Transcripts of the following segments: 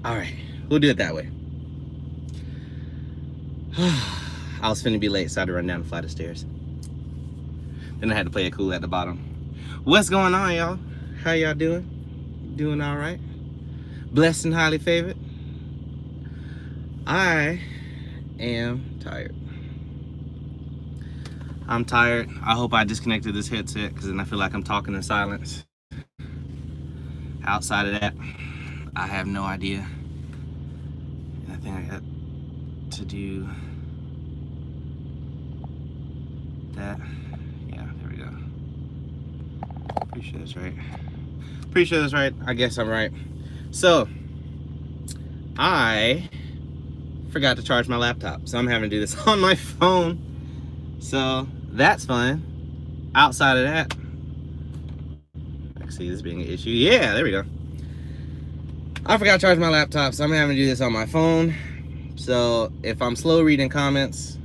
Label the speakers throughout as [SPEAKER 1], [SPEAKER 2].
[SPEAKER 1] All right, we'll do it that way. I was finna be late, so I had to run down the flight of stairs. Then I had to play it cool at the bottom. What's going on, y'all? How y'all doing? Doing all right? Blessed and highly favored? I am tired. I'm tired. I hope I disconnected this headset because then I feel like I'm talking in silence. Outside of that, I have no idea. And I think I got to do that. Yeah, there we go. Pretty sure that's right. Pretty sure that's right. I guess I'm right. So, I forgot to charge my laptop. So I'm having to do this on my phone. So that's fun. Outside of that, I can see this being an issue. Yeah, there we go. I forgot to charge my laptop, so I'm having to do this on my phone. So if I'm slow reading comments,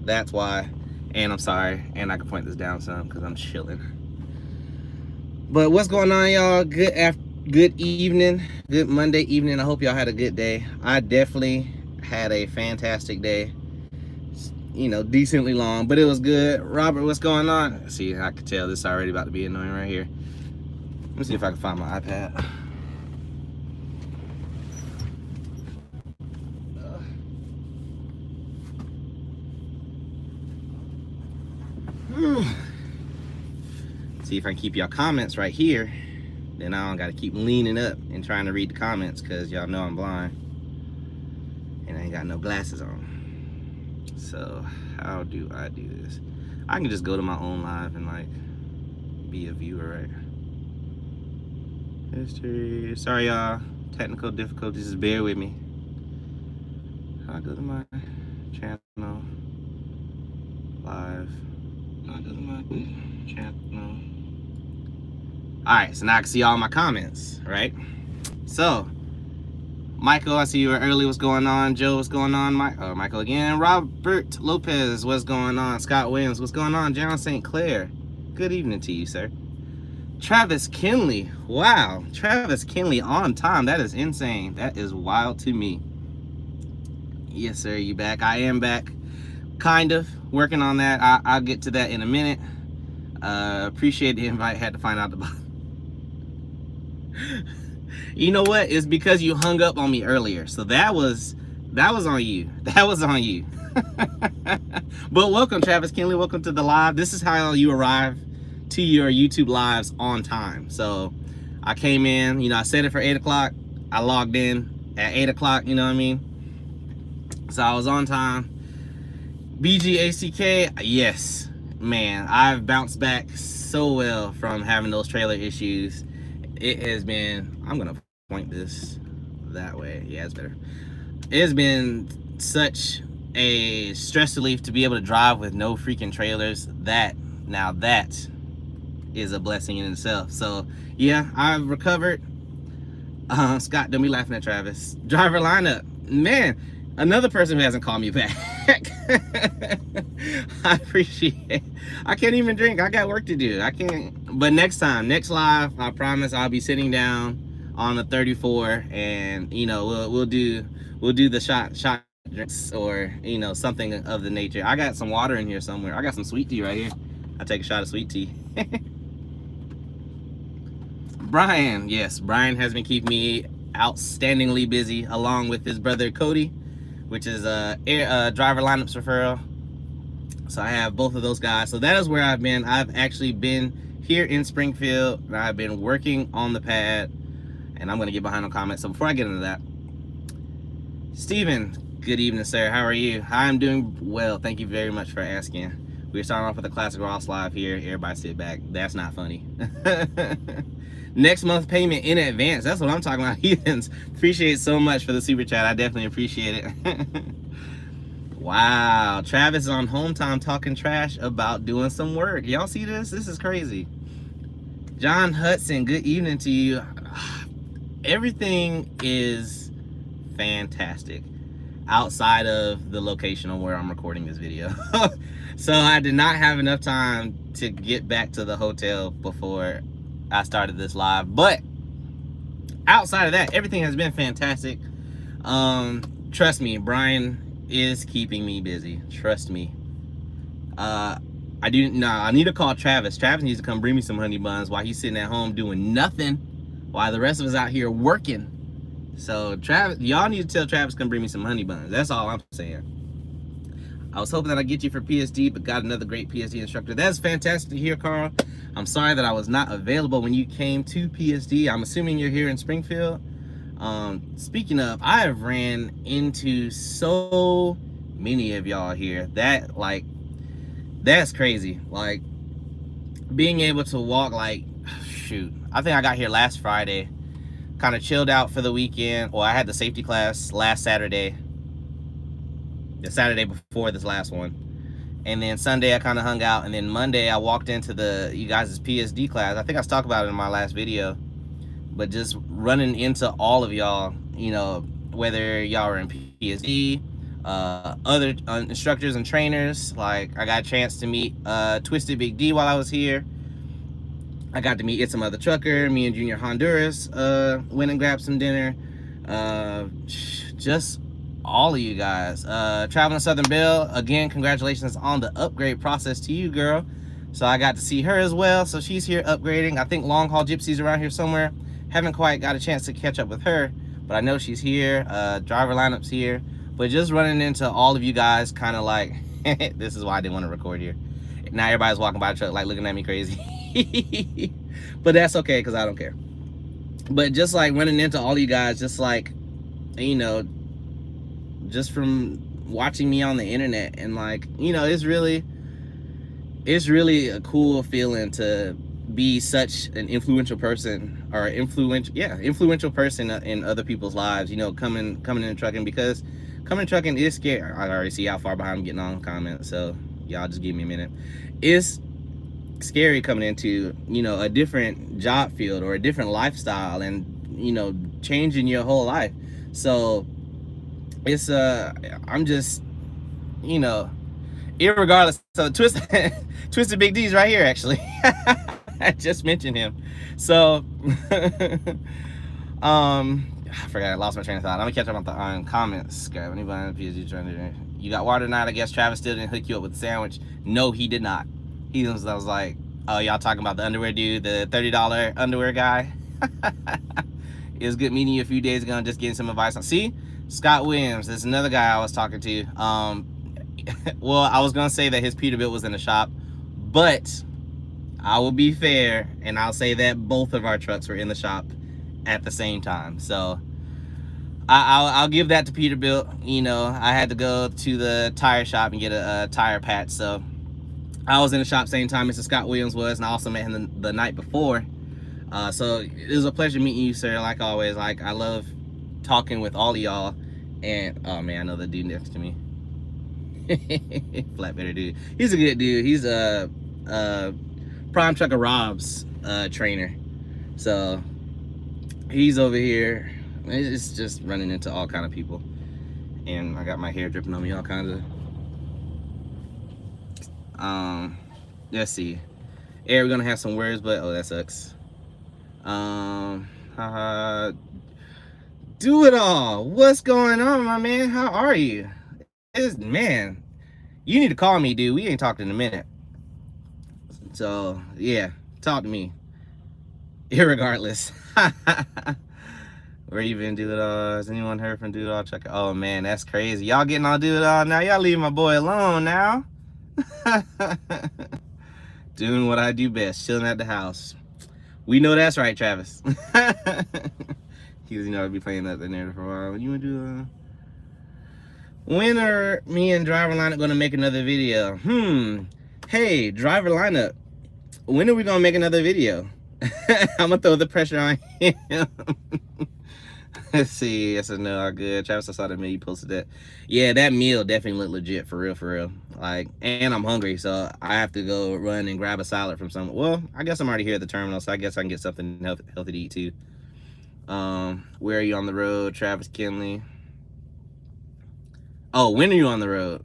[SPEAKER 1] that's why. And I'm sorry. And I can point this down some because I'm chilling. But what's going on, y'all? Good evening. Good Monday evening. I hope y'all had a good day. I definitely had a fantastic day. You know, decently long, but it was good. Robert, what's going on? See, I could tell this is already about to be annoying right here. Let me see if I can find my iPad. See if I can keep y'all comments right here. Then I don't got to keep leaning up and trying to read the comments because y'all know I'm blind and I ain't got no glasses on. So how do I do this? I can just go to my own live and like be a viewer, right? History. Sorry, y'all. Technical difficulties. Just bear with me. I'll go to my channel live. I'll go to my channel. All right, so now I can see all my comments, right? So, Michael, I see you were early. What's going on? Joe, what's going on? Michael again. Robert Lopez, what's going on? Scott Williams, what's going on? John St. Clair, good evening to you, sir. Travis Kinley, wow. Travis Kinley on time. That is insane. That is wild to me. Yes, sir, you back? I am back. Kind of. Working on that. I'll get to that in a minute. Appreciate the invite. Had to find out about You know what? It's because you hung up on me earlier. So that was on you. That was on you. But welcome, Travis Kinley. Welcome to the live. This is how you arrive to your YouTube lives on time. So I came in, you know, I set it for 8 o'clock. I logged in at 8 o'clock, you know what I mean? So I was on time. BGACK, yes. Man, I've bounced back so well from having those trailer issues. It has been, I'm gonna point this that way. Yeah, it's better. It's been such a stress relief to be able to drive with no freaking trailers. Now that is a blessing in itself. So yeah, I've recovered. Scott, don't be laughing at Travis. Driver lineup, man, another person who hasn't called me back. I appreciate it. I can't even drink. I got work to do. I can't. But next time, next live, I promise I'll be sitting down on the 34, and you know we'll do the shot drinks or you know something of the nature. I got some water in here somewhere. I got some sweet tea right here. I take a shot of sweet tea. Brian, yes, Brian has been keeping me outstandingly busy along with his brother Cody, which is driver lineups referral. So I have both of those guys. So that is where I've been. I've actually been here in Springfield and I've been working on the pad, and I'm gonna get behind on comments. So before I get into that, Steven, good evening, sir. How are you? I'm doing well. Thank you very much for asking. We're starting off with a classic Ross live here. Everybody sit back. That's not funny. Next month payment in advance. That's what I'm talking about, heathens. Appreciate so much for the super chat. I definitely appreciate it. Wow, Travis is on home time talking trash about doing some work. Y'all see this? This is crazy. John Hudson, good evening to you. Everything is fantastic outside of the location on where I'm recording this video. So I did not have enough time to get back to the hotel before I started this live. But outside of that, everything has been fantastic. Trust me, Brian is keeping me busy. Trust me. I need to call Travis. Travis needs to come bring me some honey buns while he's sitting at home doing nothing, while the rest of us out here working. So Travis, y'all need to tell Travis to come bring me some honey buns. That's all I'm saying. I was hoping that I'd get you for PSD, but got another great PSD instructor. That's fantastic to hear, Carl. I'm sorry that I was not available when you came to PSD. I'm assuming you're here in Springfield. Speaking of, I have ran into so many of y'all here. That's crazy. Like, being able to walk, like, shoot. I think I got here last Friday. Kind of chilled out for the weekend. Well, I had the safety class last Saturday. The Saturday before this last one. And then Sunday I kind of hung out. And then Monday I walked into you guys' PSD class. I think I talked about it in my last video. But just running into all of y'all, you know, whether y'all are in PSD, other instructors and trainers. Like, I got a chance to meet Twisted Big D while I was here. I got to meet some other trucker. Me and Junior Honduras went and grabbed some dinner. Just all of you guys. Traveling Southern Belle, again, congratulations on the upgrade process to you, girl. So I got to see her as well. So she's here upgrading. I think Long Haul Gypsy's around here somewhere. Haven't quite got a chance to catch up with her, but I know she's here. Driver lineup's here. But just running into all of you guys, kind of like, this is why I didn't want to record here. Now everybody's walking by the truck like looking at me crazy. But that's okay, because I don't care. But just like running into all you guys, just like, you know, just from watching me on the internet, and like, you know, it's really a cool feeling to be such an influential person, or influential person in other people's lives, you know, coming in trucking, because coming in trucking is scary. I already see how far behind I'm getting on comments, so y'all just give me a minute. It's scary coming into, you know, a different job field or a different lifestyle, and, you know, changing your whole life. So it's I'm just, you know, irregardless. So Twisted Big D's right here, actually. I just mentioned him. So I forgot, I lost my train of thought. I'm gonna catch up on comments. Grab anybody on PSG trying to, you got water tonight? I guess Travis still didn't hook you up with the sandwich. No, he did not. I was like, oh, y'all talking about the underwear dude, the $30 underwear guy? It was good meeting you a few days ago and just getting some advice on. See, Scott Williams, there's another guy I was talking to. Well, I was gonna say that his Peterbilt was in the shop, but I will be fair and I'll say that both of our trucks were in the shop at the same time. So I'll give that to Peterbilt. You know, I had to go to the tire shop and get a tire patch. So I was in the shop same time Mr. Scott Williams was, and I also met him the night before. So it was a pleasure meeting you, sir. Like always, like, I love talking with all of y'all. And oh man, I know the dude next to me. Flatbedder dude. He's a good dude. He's a Prime Trucker Rob's trainer. So he's over here. It's just running into all kind of people. And I got my hair dripping on me, all kinds of. Let's see. Yeah, we're gonna have some words, but oh, that sucks. Do it all. What's going on, my man? How are you? Man, you need to call me, dude. We ain't talked in a minute. So yeah, talk to me. Irregardless. Where you been, Do It All? Has anyone heard from Do It All? Check it. Oh man, that's crazy. Y'all getting all Do It All now. Y'all leave my boy alone now. Doing what I do best, chilling at the house. We know that's right, Travis. He was, you know, I'd be playing that there for a while. You wanna do when are me and Driver Lineup gonna make another video? Hey, Driver Lineup, when are we gonna make another video? I'm gonna throw the pressure on him. Let's see. Yes or no, all good. Travis, I saw that meal you posted that. Yeah, that meal definitely looked legit, for real. Like, and I'm hungry, so I have to go run and grab a salad from somewhere. Well, I guess I'm already here at the terminal, so I guess I can get something healthy to eat too. Where are you on the road, Travis Kinley? Oh, when are you on the road?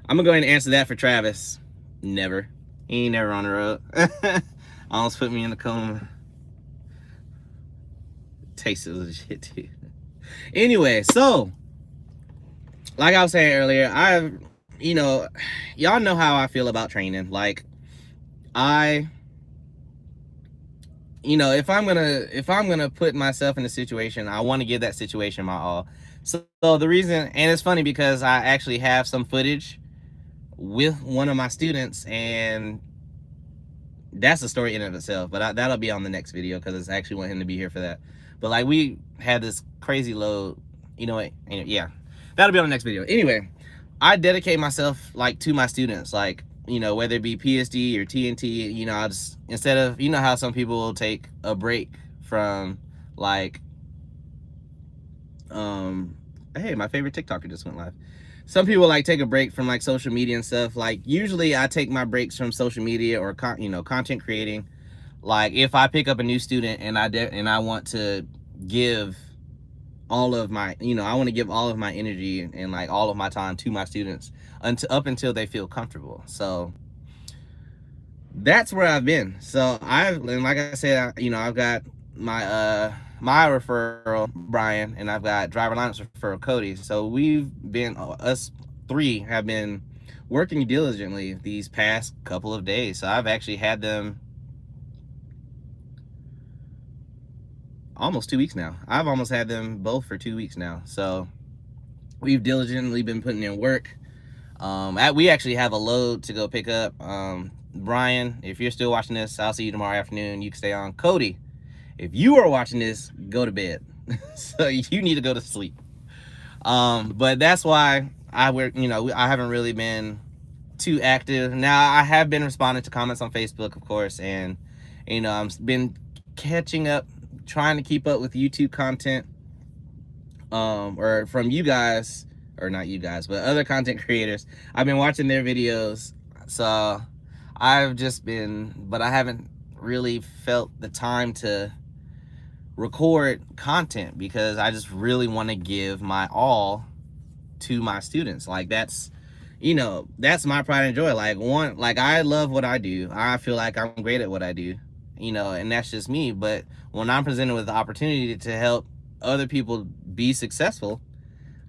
[SPEAKER 1] I'm gonna go ahead and answer that for Travis. Never. He ain't never on the road. Almost put me in the coma. Tastes legit too. Anyway, so like I was saying earlier, y'all know how I feel about training. Like, I, if I'm gonna put myself in a situation, I want to give that situation my all. So the reason, and it's funny because I actually have some footage with one of my students, and that's a story in and of itself. But that'll be on the next video because I actually want him to be here for that. But like, we had this crazy load, yeah, that'll be on the next video. Anyway, I dedicate myself like to my students, like, whether it be PSD or TNT, I just, instead of, how some people will take a break from, like, hey, my favorite TikToker just went live. Some people like take a break from like social media and stuff. Like, usually I take my breaks from social media or content creating. Like, if I pick up a new student and I want to give all of my, I want to give all of my energy and like all of my time to my students up until they feel comfortable. So that's where I've been. So and like I said, I've got my my referral Brian, and I've got driver license referral Cody. So us three have been working diligently these past couple of days. So I've actually had them almost 2 weeks now. I've almost had them both for 2 weeks now. So we've diligently been putting in work. We actually have a load to go pick up. Brian, if you're still watching this, I'll see you tomorrow afternoon. You can stay on. Cody, if you are watching this, go to bed. So you need to go to sleep. But that's why I haven't really been too active. Now, I have been responding to comments on Facebook, of course, and I've been catching up, trying to keep up with YouTube content, or from you guys, or not you guys, but other content creators. I've been watching their videos, so but I haven't really felt the time to record content because I just really want to give my all to my students. Like, that's my pride and joy. Like, I love what I do. I feel like I'm great at what I do, and that's just me. But when I'm presented with the opportunity to help other people be successful,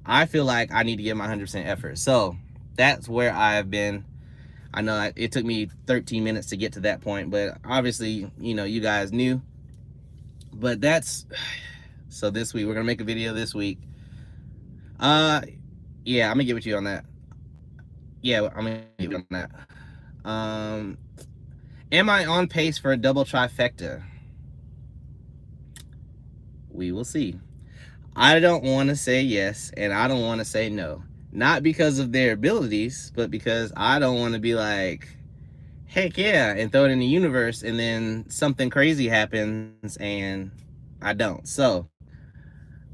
[SPEAKER 1] I feel like I need to give my 100% effort. So that's where I've been. I know it took me 13 minutes to get to that point, but obviously, you guys knew. But so this week, we're gonna make a video this week. Yeah, I'm gonna get with you on that. Yeah, I'm gonna get with you on that. Am I on pace for a double trifecta? We will see. I don't want to say yes, and I don't want to say no. Not because of their abilities, but because I don't want to be like, heck yeah, and throw it in the universe, and then something crazy happens and I don't. So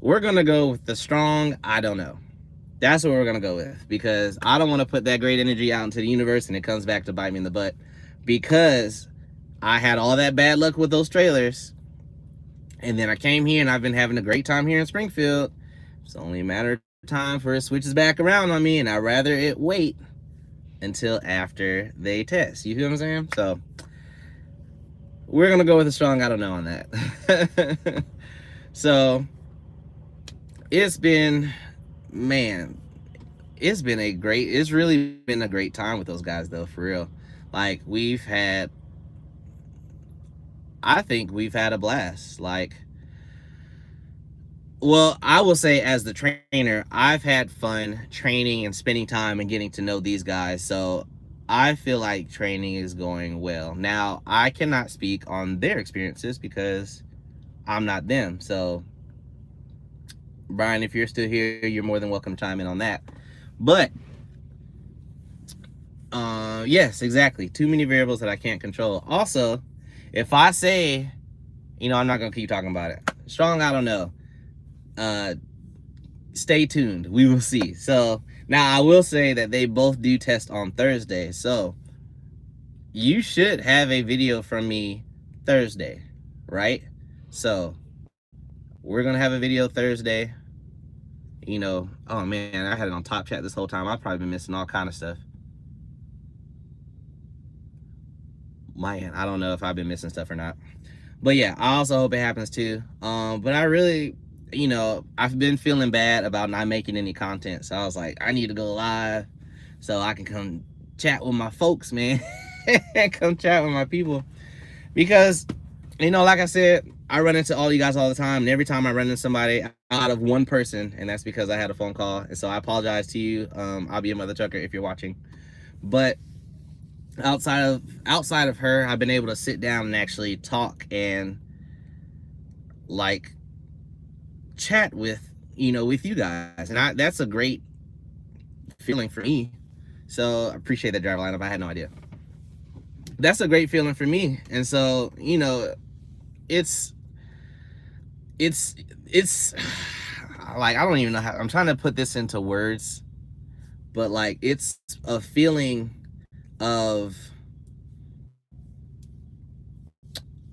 [SPEAKER 1] we're gonna go with the strong I don't know. That's what we're gonna go with, because I don't want to put that great energy out into the universe and it comes back to bite me in the butt, because I had all that bad luck with those trailers, and then I came here and I've been having a great time here in Springfield. It's only a matter of time for it switches back around on me, and I'd rather it wait until after they test. You feel what I'm saying? So we're gonna go with a strong I don't know on that. So it's been, man, it's really been a great time with those guys though, for real. Like, I think we've had a blast. Like, well, I will say, as the trainer, I've had fun training and spending time and getting to know these guys. So I feel like training is going well. Now, I cannot speak on their experiences because I'm not them. So, Brian, if you're still here, you're more than welcome to chime in on that. But, yes, exactly. Too many variables that I can't control. Also, if I say, I'm not going to keep talking about it. Strong, I don't know. Stay tuned. We will see. So now I will say that they both do test on Thursday. So you should have a video from me Thursday, right? So we're going to have a video Thursday. Oh man, I had it on top chat this whole time. I've probably been missing all kind of stuff. Man, I don't know if I've been missing stuff or not. But yeah, I also hope it happens too. But I really, you know, I've been feeling bad about not making any content. So I was like, I need to go live so I can come chat with my folks, man. Come chat with my people. Because, you know, like I said, I run into all you guys all the time. And every time I run into somebody out of one person, and that's because I had a phone call. And so I apologize to you. I'll be a mother trucker if you're watching. But outside of her, I've been able to sit down and actually talk and like chat with, you know, with you guys. And that's a great feeling for me. So I appreciate that driver lineup. I had no idea. That's a great feeling for me. And so, you know, it's like, I don't even know how, I'm trying to put this into words, but like, it's a feeling of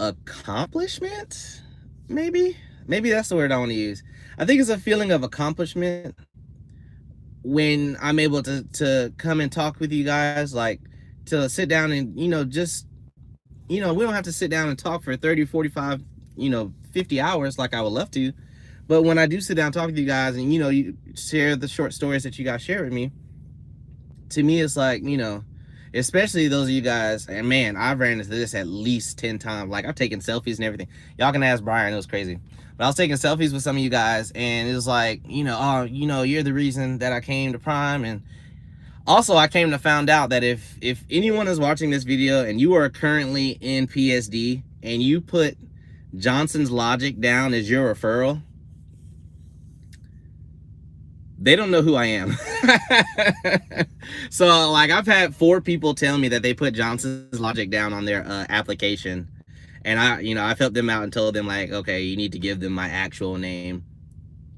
[SPEAKER 1] accomplishment. Maybe that's the word I want to use. I think it's a feeling of accomplishment when I'm able to come and talk with you guys, like to sit down and, you know, just, you know, we don't have to sit down and talk for 30, 45, you know, 50 hours like I would love to. But when I do sit down and talk with you guys and, you know, you share the short stories that you guys share with me, to me, it's like, you know, especially those of you guys, and man, I've ran into this at least 10 times. Like, I've taken selfies and everything. Y'all can ask Brian, it was crazy. But I was taking selfies with some of you guys, and it was like, you know, oh, you know, you're the reason that I came to Prime. And also, I came to find out that if anyone is watching this video and you are currently in PSD and you put Johnson's Logic down as your referral, they don't know who I am. So like, I've had 4 people tell me that they put Johnson's Logic down on their application, and I've helped them out and told them like, okay, you need to give them my actual name.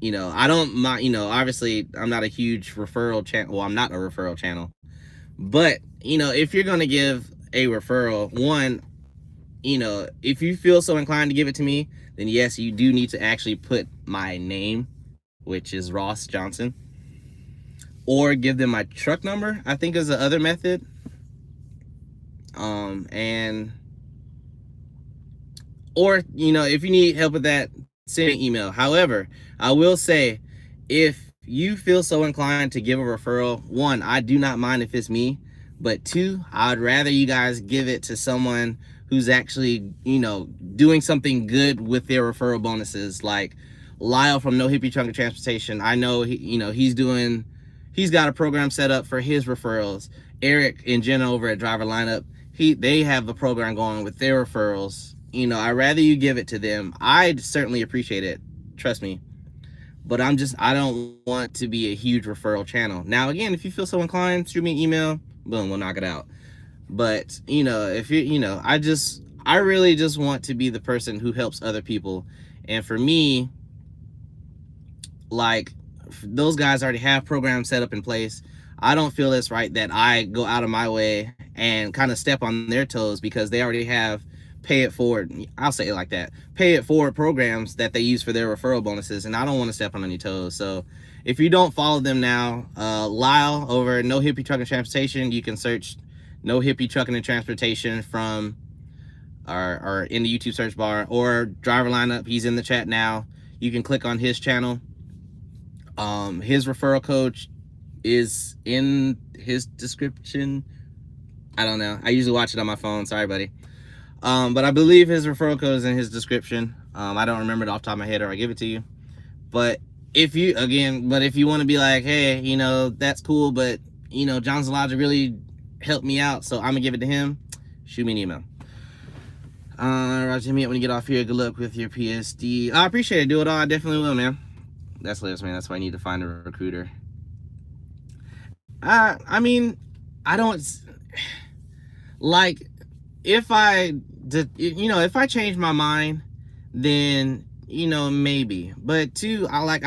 [SPEAKER 1] You know, I don't mind, you know, obviously I'm not a huge referral channel. Well, I'm not a referral channel, but you know, if you're going to give a referral, one, you know, if you feel so inclined to give it to me, then yes, you do need to actually put my name, which is Ross Johnson, or give them my truck number, I think is the other method. Or, you know, if you need help with that, send an email. However, I will say, if you feel so inclined to give a referral, 1, I do not mind if it's me, but 2, I'd rather you guys give it to someone who's actually, you know, doing something good with their referral bonuses. Like Lyle from No Hippie Trunk and Transportation. I know he's got a program set up for his referrals. Eric and Jenna over at Driver Lineup, they have a program going with their referrals. You know, I'd rather you give it to them. I'd certainly appreciate it, trust me. But I don't want to be a huge referral channel. Now, again, if you feel so inclined, shoot me an email, boom, we'll knock it out. But, you know, if you know, I really just want to be the person who helps other people. And for me, like, those guys already have programs set up in place. I don't feel it's right that I go out of my way and kind of step on their toes because they already have pay it forward, I'll say it like that, pay it forward programs that they use for their referral bonuses, and I don't want to step on any toes. So if you don't follow them now, Lyle over No Hippie Trucking and Transportation, you can search No Hippie Trucking and Transportation from or in the YouTube search bar, or Driver Lineup, he's in the chat now. You can click on his channel. His referral code is in his description. I don't know, I usually watch it on my phone, sorry buddy. But I believe his referral code is in his description. I don't remember it off the top of my head, or I give it to you. But if you want to be like, hey, you know, that's cool, but you know, John's Logic really helped me out, so I'm gonna give it to him, shoot me an email. Roger, me up when you get off here. Good luck with your PSD. I appreciate it. Do it all. I definitely will, man. That's Liz, man. That's why I need to find a recruiter. I mean, I don't like, if I change my mind, then, you know, maybe. But 2, I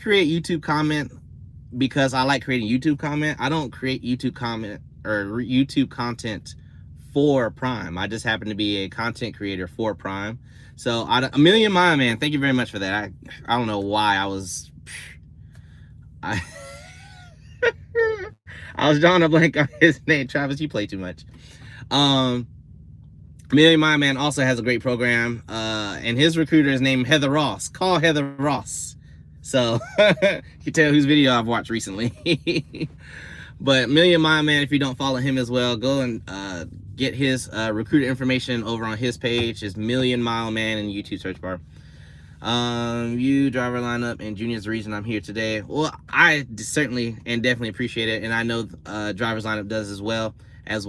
[SPEAKER 1] create YouTube comment because I like creating YouTube comment. I don't create YouTube comment or YouTube content for Prime. I just happen to be a content creator for Prime. So a million mile, man, thank you very much for that. I don't know why I was I was drawing a blank on his name. Travis, you play too much. Million Mile Man also has a great program, and his recruiter is named Heather Ross. Call Heather Ross. So you can tell whose video I've watched recently. But Million Mile Man, if you don't follow him as well, go and get his recruiter information over on his page. It's Million Mile Man in the YouTube search bar. You, driver lineup, and Junior's the reason I'm here today. Well, I certainly and definitely appreciate it, and I know driver's lineup does as well as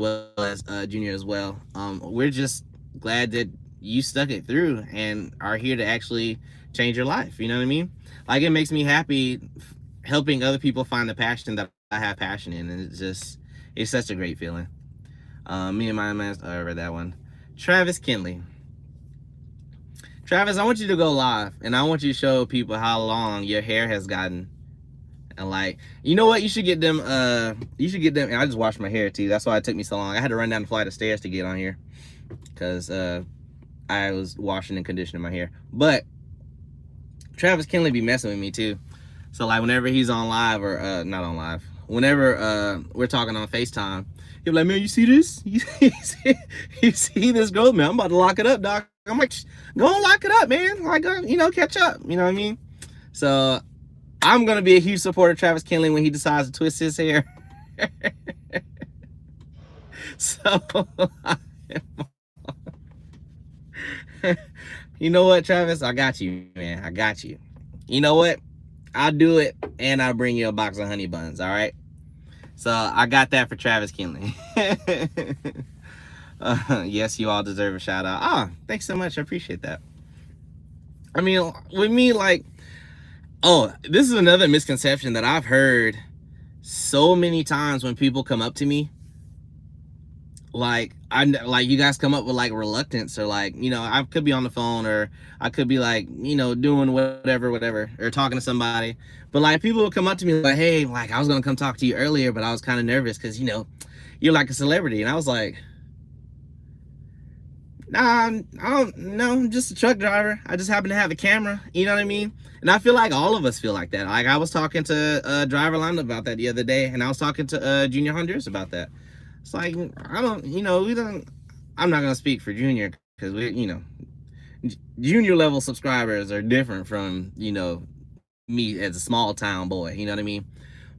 [SPEAKER 1] Junior as well. We're just glad that you stuck it through and are here to actually change your life. You know what I mean? Like, it makes me happy helping other people find the passion that I have passion in, and it's such a great feeling. Me and my man, I read that one. Travis Kinley. Travis, I want you to go live, and I want you to show people how long your hair has gotten. And like, you know what? You should get them. And I just washed my hair too. That's why it took me so long. I had to run down the flight of stairs to get on here, because I was washing and conditioning my hair. But Travis Kinley be messing with me too. So like, whenever he's on live or not on live, whenever we're talking on FaceTime, he'll be like, man, you see this? You see this girl, man? I'm about to lock it up, doc. I'm like, go and lock it up, man. Like, catch up. You know what I mean? So I'm gonna be a huge supporter of Travis Kinley when he decides to twist his hair. So you know what, Travis? I got you, man. I got you. You know what? I'll do it, and I'll bring you a box of honey buns, all right? So I got that for Travis Kinley. Yes, you all deserve a shout out. Ah, thanks so much. I appreciate that. I mean, with me, like, oh, this is another misconception that I've heard so many times when people come up to me. Like, you guys come up with like reluctance, or like, I could be on the phone, or I could be like, doing whatever, or talking to somebody. But like, people will come up to me like, hey, like, I was gonna come talk to you earlier, but I was kind of nervous because, you're like a celebrity. And I was like, nah, I don't know. I'm just a truck driver. I just happen to have a camera. You know what I mean? And I feel like all of us feel like that. Like, I was talking to driver lineup about that the other day, and I was talking to Junior Honduras about that. It's like, I'm not gonna speak for Junior, because Junior level subscribers are different from, me as a small town boy. You know what I mean?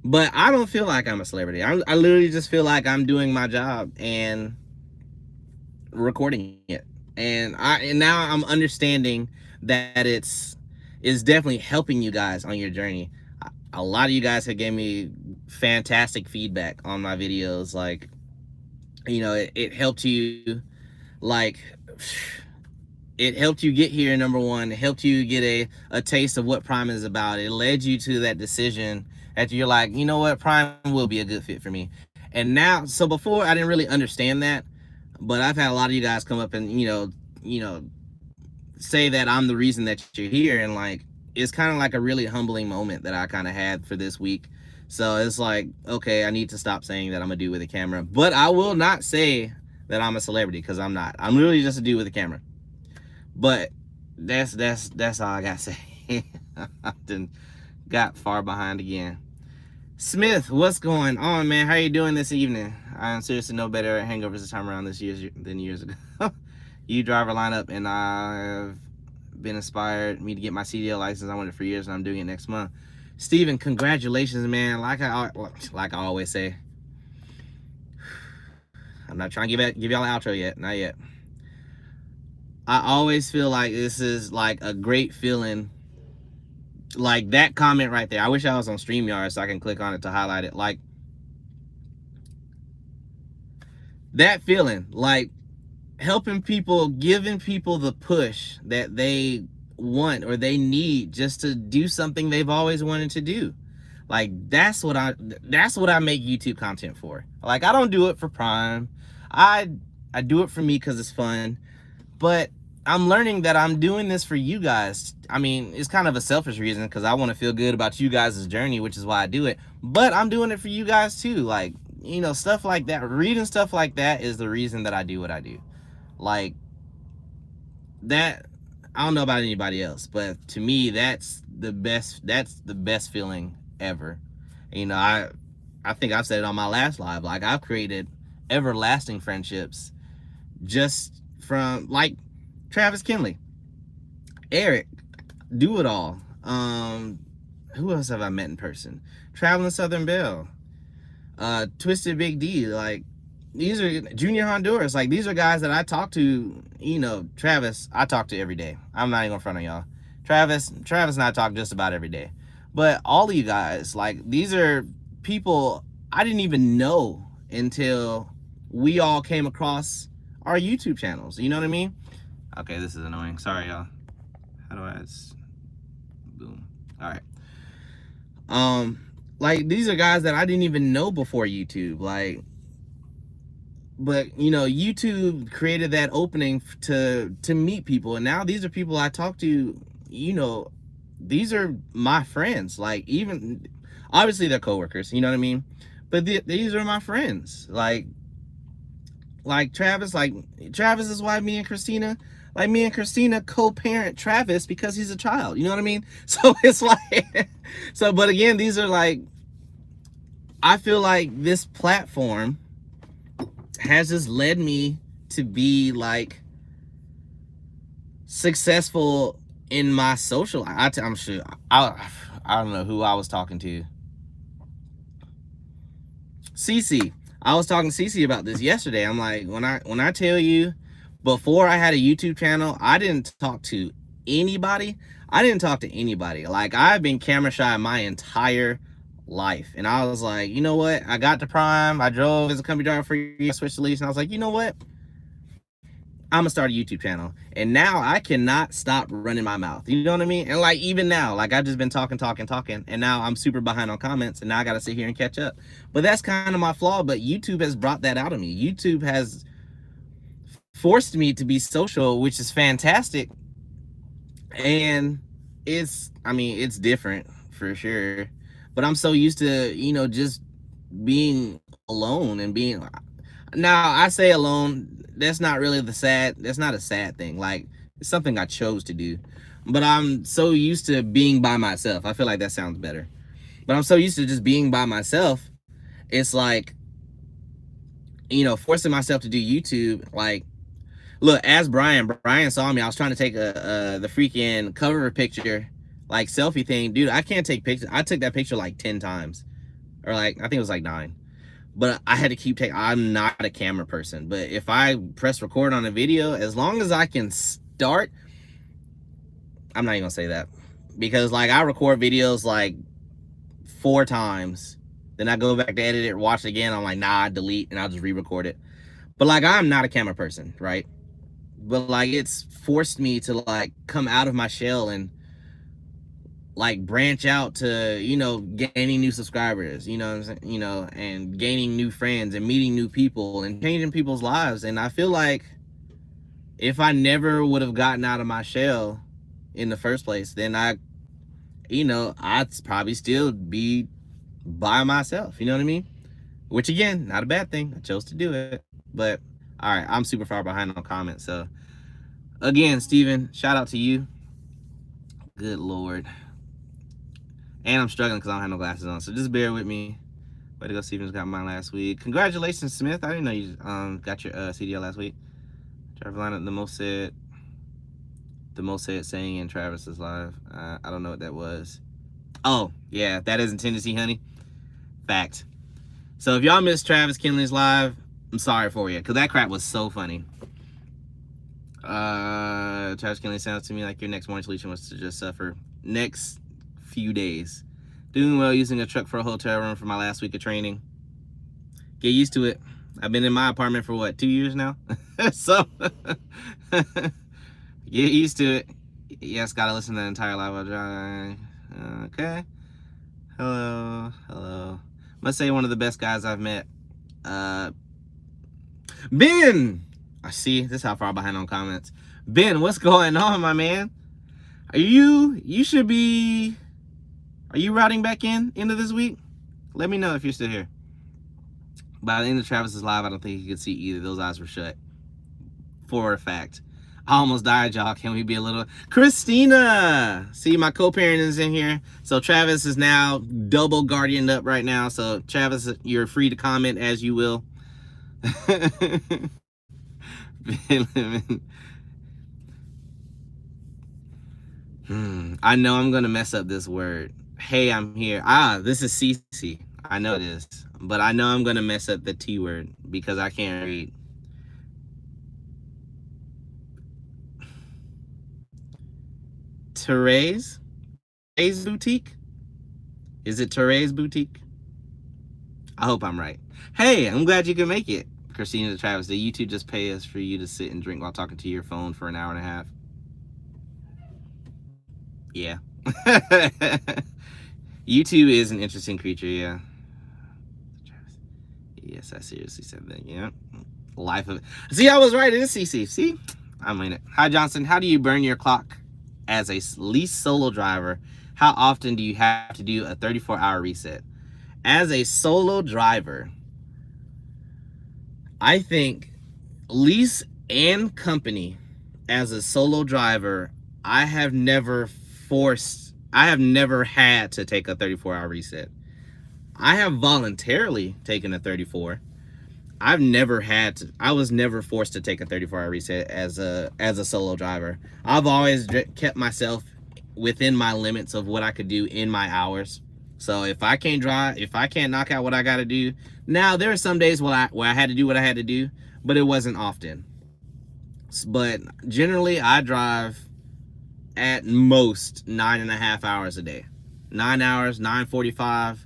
[SPEAKER 1] But I don't feel like I'm a celebrity. I literally just feel like I'm doing my job and recording it, and now I'm understanding that it's definitely helping you guys on your journey. A lot of you guys have gave me fantastic feedback on my videos. Like, it helped you, like, it helped you get here, number one. It helped you get a taste of what Prime is about. It led you to that decision after you're like, you know what, Prime will be a good fit for me. And now, so before I didn't really understand that, but I've had a lot of you guys come up and, say that I'm the reason that you're here. And like, it's kind of like a really humbling moment that I kind of had for this week. So it's like, okay, I need to stop saying that I'm a dude with a camera. But I will not say that I'm a celebrity, because I'm not. I'm literally just a dude with a camera. But that's all I got to say. I done got far behind again. Smith, what's going on, man? How are you doing this evening? I'm seriously no better at hangovers this time around than years ago. You driver lineup, and I've been inspired me to get my CDL license. I wanted it for years, and I'm doing it next month. Steven, congratulations, man. Like I always say, I'm not trying to give y'all an outro yet, not yet. I always feel like this is like a great feeling. Like that comment right there. I wish I was on StreamYard so I can click on it to highlight it. Like, that feeling, like helping people, giving people the push that they want or they need just to do something they've always wanted to do. Like, that's what I make YouTube content for. Like, I don't do it for Prime. I do it for me because it's fun. But I'm learning that I'm doing this for you guys. I mean, it's kind of a selfish reason, because I want to feel good about you guys' journey, which is why I do it. But I'm doing it for you guys too. Like, stuff like that, reading stuff like that is the reason that I do what I do. Like, that, I don't know about anybody else, but to me, that's the best feeling ever. I think I've said it on my last live. Like, I've created everlasting friendships just from like Travis Kinley, Eric, Do It All. Who else have I met in person? Traveling Southern Belle, Twisted Big D. Like, these are Junior Honduras. Like, these are guys that I talk to. You know, Travis, I talk to every day. I'm not even gonna front on y'all. Travis and I talk just about every day. But all of you guys, like, these are people I didn't even know until we all came across our YouTube channels. You know what I mean? Okay, this is annoying. Sorry, y'all. How do I? Boom. All right. Like, these are guys that I didn't even know before YouTube. Like, but you know, YouTube created that opening to meet people, and now these are people I talk to. You know, these are my friends. Like, even obviously they're coworkers. You know what I mean? But these are my friends. Like Travis. Like, Travis is why me and Christina co-parent Travis because he's a child. You know what I mean? So it's like, so, but again, these are like, I feel like this platform has just led me to be like successful in my social life. I'm sure, I don't know who I was talking to. Cece. I was talking to Cece about this yesterday. I'm like, when I tell you, before I had a YouTube channel, I didn't talk to anybody. Like, I've been camera shy my entire life. And I was like, you know what? I got to Prime. I drove as a company driver for a year. I switched to lease. And I was like, you know what? I'm going to start a YouTube channel. And now I cannot stop running my mouth. You know what I mean? And like, even now, like, I've just been talking. And now I'm super behind on comments. And now I got to sit here and catch up. But that's kind of my flaw. But YouTube has brought that out of me. YouTube has forced me to be social, which is fantastic. And it's different for sure. But I'm so used to, you know, just being alone and being, now I say alone, that's not a sad thing. Like, it's something I chose to do. But I'm so used to being by myself. I feel like that sounds better. But I'm so used to just being by myself. It's like, you know, forcing myself to do YouTube. Like, look, as Brian saw me, I was trying to take the freaking cover picture, like, selfie thing. Dude, I can't take pictures. I took that picture like 10 times. Or like, I think it was like 9. But I had to keep taking, I'm not a camera person. But if I press record on a video, as long as I can start, I'm not even gonna say that. Because like, I record videos like 4 times. Then I go back to edit it, watch it again. I'm like, nah, I delete, and I'll just re-record it. But like, I'm not a camera person, right? But like, it's forced me to like come out of my shell and like branch out to, you know, gaining new subscribers, you know what I'm saying? You know, and gaining new friends and meeting new people and changing people's lives. And I feel like if I never would have gotten out of my shell in the first place, then I'd probably still be by myself, you know what I mean? Which, again, not a bad thing. I chose to do it. But all right, I'm super far behind on comments. So again, Steven, shout out to you. Good Lord. And I'm struggling because I don't have no glasses on. So just bear with me. Way to go, Steven's got mine last week. Congratulations, Smith. I didn't know you got your CDL last week. Trevor lined up the most said saying in Travis's live. I don't know what that was. Oh, yeah, that isn't Tennessee, honey. Fact. So if y'all missed Travis Kinley's live, I'm sorry for you, because that crap was so funny. Travis Kinley sounds to me like your next morning solution was to just suffer. Next few days. Doing well, using a truck for a hotel room for my last week of training. Get used to it. I've been in my apartment for what, 2 years now? So get used to it. Yes, gotta listen to the entire live while driving. Okay. Hello. Must say one of the best guys I've met. Ben! I see, this is how far behind on comments. Ben, what's going on, my man? Are you routing back into this week? Let me know if you're still here. By the end of Travis's live, I don't think he could see either. Those eyes were shut. For a fact. I almost died, y'all. Can we be a little... Christina! See, my co-parent is in here. So Travis is now double guardianed up right now. So Travis, you're free to comment as you will. I know I'm gonna mess up this word. Hey, I'm here. This is Cece. I know it is, but I know I'm gonna mess up the T word because I can't read. Therese? Therese Boutique? Is it Therese Boutique? I hope I'm right. Hey, I'm glad you can make it. Christina to Travis, did YouTube just pay us for you to sit and drink while talking to your phone for an hour and a half? Yeah. YouTube is an interesting creature, yeah. Yes, I seriously said that, yeah. Life of it. See, I was right, it is CC. See? I mean it. Hi, Johnson. How do you burn your clock as a lease solo driver? How often do you have to do a 34-hour reset? As a solo driver, I think lease and company, as a solo driver, I have never had to take a 34-hour reset. I have voluntarily taken a 34. I was never forced to take a 34-hour reset as a solo driver. I've always kept myself within my limits of what I could do in my hours. So if I can't knock out what I got to do, now there are some days where I had to do what I had to do, but it wasn't often. But generally, I drive at most 9.5 hours a day. 9 hours, 9:45,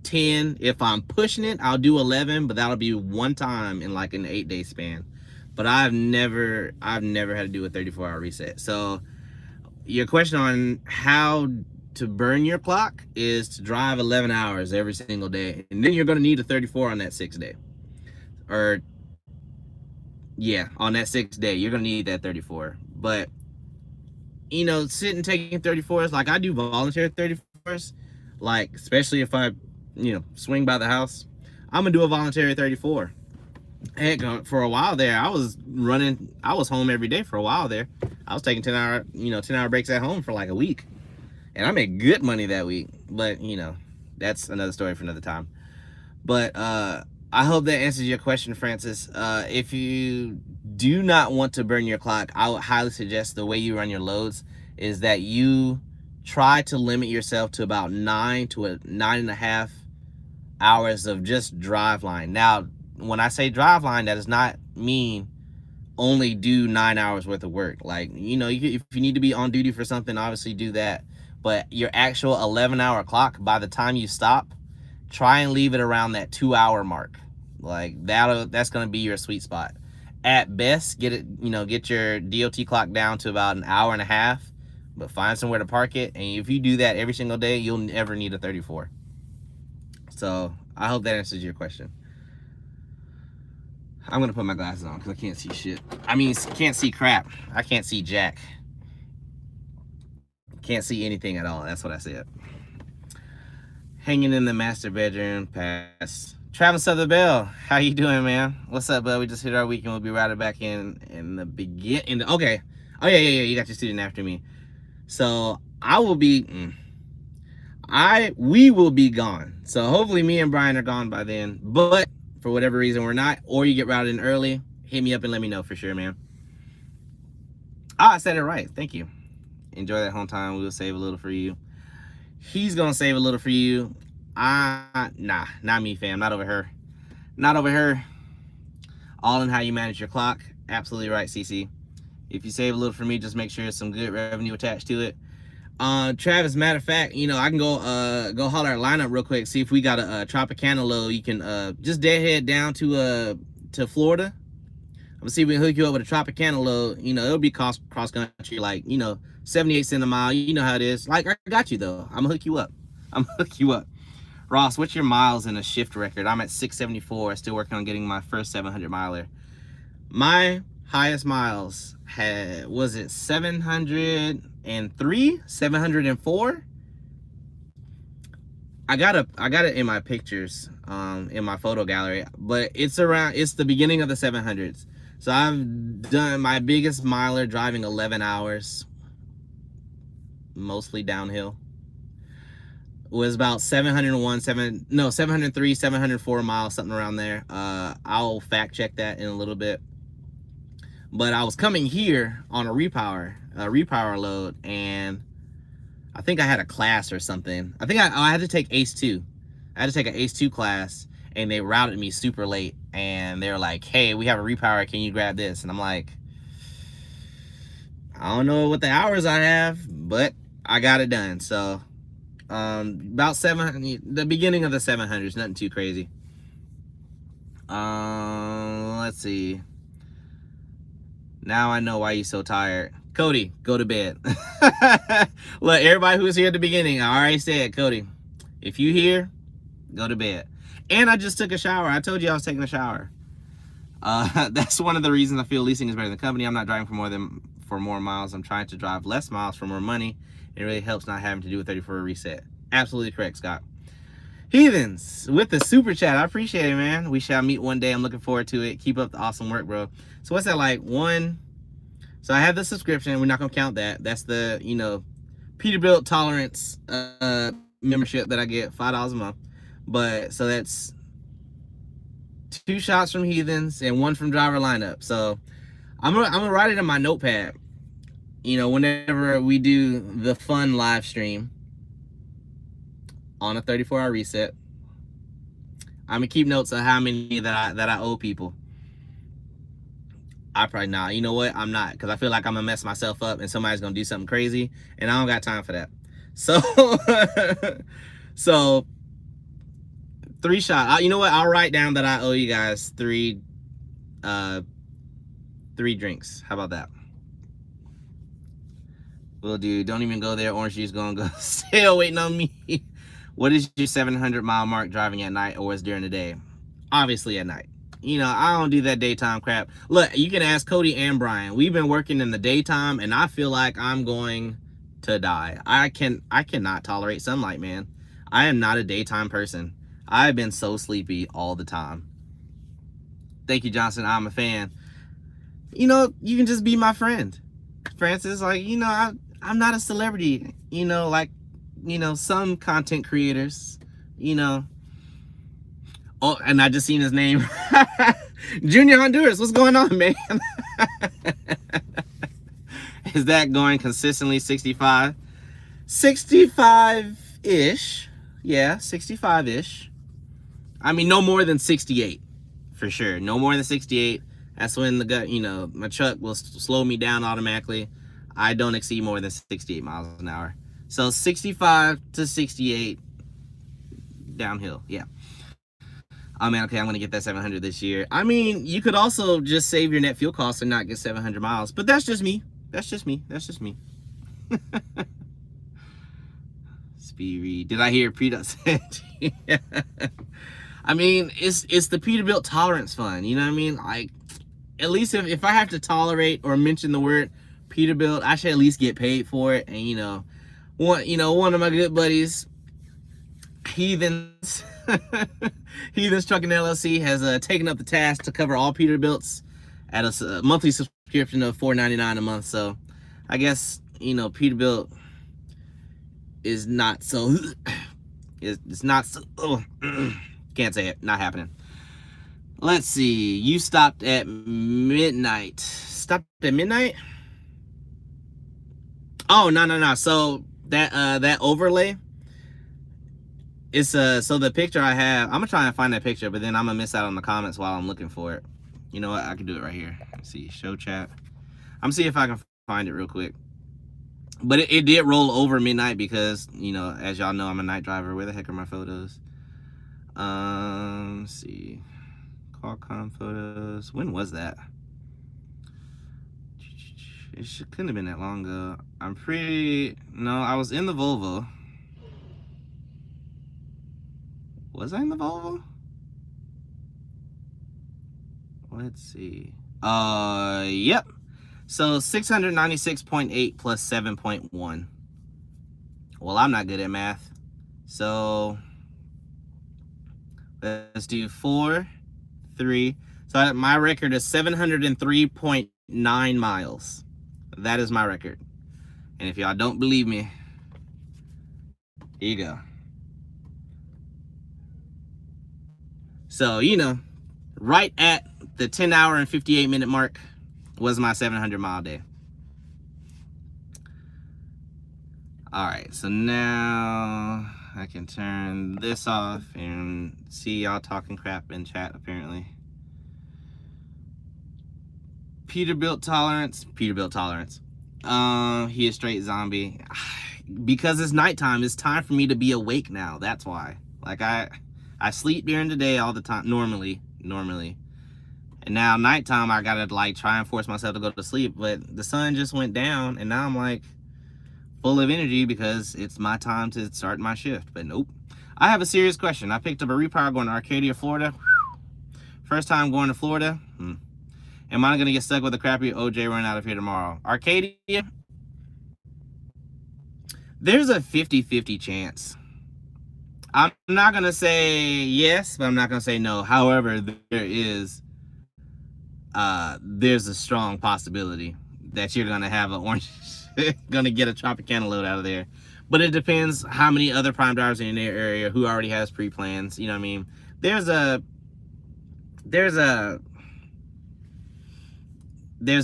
[SPEAKER 1] 10. If I'm pushing it, I'll do 11, but that'll be one time in like an 8-day span. But I've never had to do a 34-hour reset. So your question on how to burn your clock is to drive 11 hours every single day, and then you're going to need a 34 on that 6th day. Or yeah, on that 6th day you're going to need that 34. But sitting taking 34s, like I do voluntary 34s, like especially if I swing by the house, I'm gonna do a voluntary 34. Heck, for a while there, I was home every day for a while there. I was taking 10-hour breaks at home for like a week, and I made good money that week. But that's another story for another time. But I hope that answers your question, Francis. If you do not want to burn your clock, I would highly suggest the way you run your loads is that you try to limit yourself to about 9 to 9.5 hours of just drive line. Now, when I say drive line, that does not mean only do 9 hours worth of work. Like, if you need to be on duty for something, obviously do that. But your actual 11-hour clock, by the time you stop, try and leave it around that 2-hour mark. Like that's going to be your sweet spot. At best, get your DOT clock down to about an hour and a half, but find somewhere to park it. And if you do that every single day, you'll never need a 34. So I hope that answers your question. I'm going to put my glasses on because I can't see shit. I mean, can't see crap. I can't see jack. Can't see anything at all. That's what I said. Hanging in the master bedroom, pass. Travis of the Bell, how you doing, man? What's up, bud? We just hit our weekend. We'll be routed back in the beginning. Okay. Oh yeah. You got your student after me. So we will be gone. So hopefully me and Brian are gone by then. But for whatever reason we're not, or you get routed in early, hit me up and let me know for sure, man. I said it right. Thank you. Enjoy that home time. We will save a little for you. He's gonna save a little for you. Nah, not me, fam. Not over her. All in how you manage your clock. Absolutely right, CC. If you save a little for me, just make sure there's some good revenue attached to it. Travis, matter of fact, I can go holler at lineup real quick, see if we got a Tropicana load. You can just deadhead down to Florida. I'm gonna see if we can hook you up with a Tropicana load. It'll be cross country, like 78 cents a mile. You know how it is. Like, I got you though. I'm gonna hook you up. Ross, what's your miles in a shift record? I'm at 674. Still working on getting my first 700 miler. My highest miles was it 703, 704? I got it in my pictures, in my photo gallery, but it's the beginning of the 700s. So I've done my biggest miler driving 11 hours, mostly downhill. Was about 703, 704 miles, something around there. I'll fact check that in a little bit. But I was coming here on a repower load, and I think I had a class or something. I think I had to take ACE 2. I had to take an ACE 2 class, and they routed me super late, and they're like, hey, we have a repower, can you grab this? And I'm like, I don't know what the hours I have, but I got it done. So about 700, the beginning of the 700s, nothing too crazy. Let's see. Now I know why you're so tired. Cody, go to bed. Look, everybody who was here at the beginning, I already said, Cody, if you here, go to bed. And I just took a shower. I told you I was taking a shower. That's one of the reasons I feel leasing is better than the company. I'm not driving for more miles. I'm trying to drive less miles for more money. It really helps not having to do a 30 for a reset. Absolutely correct, Scott. Heathens with the super chat. I appreciate it, man. We shall meet one day. I'm looking forward to it. Keep up the awesome work, bro. So what's that like? So I have the subscription. We're not gonna count that. That's the, you know, Peterbilt tolerance membership that I get, $5 a month. But so that's 2 shots from Heathens and 1 from driver lineup. So I'm gonna write it in my notepad. You know, whenever we do the fun live stream on a 34-hour reset, I'm gonna keep notes of how many that I owe people. I probably not. You know what? I'm not, because I feel like I'm gonna mess myself up and somebody's gonna do something crazy, and I don't got time for that. So, so 3 shots. You know what? I'll write down that I owe you guys 3 drinks. How about that? We'll do. Don't even go there. Orange juice gonna go stale waiting on me. What is your 700-mile mark driving at night, or is during the day? Obviously at night. You know, I don't do that daytime crap. Look, you can ask Cody and Brian. We've been working in the daytime, and I feel like I'm going to die. I cannot tolerate sunlight, man. I am not a daytime person. I've been so sleepy all the time. Thank you, Johnson. I'm a fan. You know, you can just be my friend. Francis, like, you know, I'm not a celebrity, you know, like, you know, some content creators, you know. Oh, and I just seen his name. Junior Honduras, what's going on, man? Is that going consistently 65? 65-ish. Yeah, 65-ish. I mean, no more than 68, for sure. No more than 68. That's when you know, my truck will slow me down automatically. I don't exceed more than 68 miles an hour. So 65 to 68 downhill. Yeah. Oh man, okay, I'm gonna get that 700 this year. I mean, you could also just save your net fuel costs and not get 700 miles, but that's just me. That's just me. Speed read. Did I hear Peter said? Yeah. I mean, it's the Peterbilt tolerance fund. You know what I mean? Like, at least if I have to tolerate or mention the word Peterbilt, I should at least get paid for it. And you know, one of my good buddies, Heathens Trucking LLC, has taken up the task to cover all Peterbilts at a monthly subscription of $4.99 a month. So I guess, you know, Peterbilt is not so it's not so can't say it, not happening. Let's see, you stopped at midnight. Stopped at midnight? Oh, no. So that overlay is so the picture I have, I'm gonna try and find that picture, but then I'm gonna miss out on the comments while I'm looking for it. You know what? I can do it right here. Let's see, show chat. I'm gonna see if I can find it real quick. But it did roll over midnight because, you know, as y'all know, I'm a night driver. Where the heck are my photos? Let's see. Qualcomm photos. When was that? It couldn't have been that long ago. No, I was in the Volvo. Was I in the Volvo? Let's see. Yep. So 696.8 plus 7.1. Well, I'm not good at math. So let's do 4, 3. So my record is 703.9 miles. That is my record. And if y'all don't believe me, here you go. So, you know, right at the 10 hour and 58 minute mark. was my 700-mile day. All right, so now I can turn this off and see y'all talking crap in chat, apparently. Peterbilt tolerance. He is straight zombie. Because it's nighttime, it's time for me to be awake now. That's why. Like, I sleep during the day all the time, normally. And now nighttime, I gotta like try and force myself to go to sleep. But the sun just went down, and now I'm like full of energy because it's my time to start my shift. But nope. I have a serious question. I picked up a repower going to Arcadia, Florida. First time going to Florida. Am I gonna get stuck with a crappy OJ run out of here tomorrow? Arcadia, there's a 50-50 chance. I'm not gonna say yes, but I'm not gonna say no. However, there's a strong possibility that you're gonna have an orange, gonna get a Tropicana load out of there. But it depends how many other prime drivers in your area who already has pre-plans. You know what I mean? There's a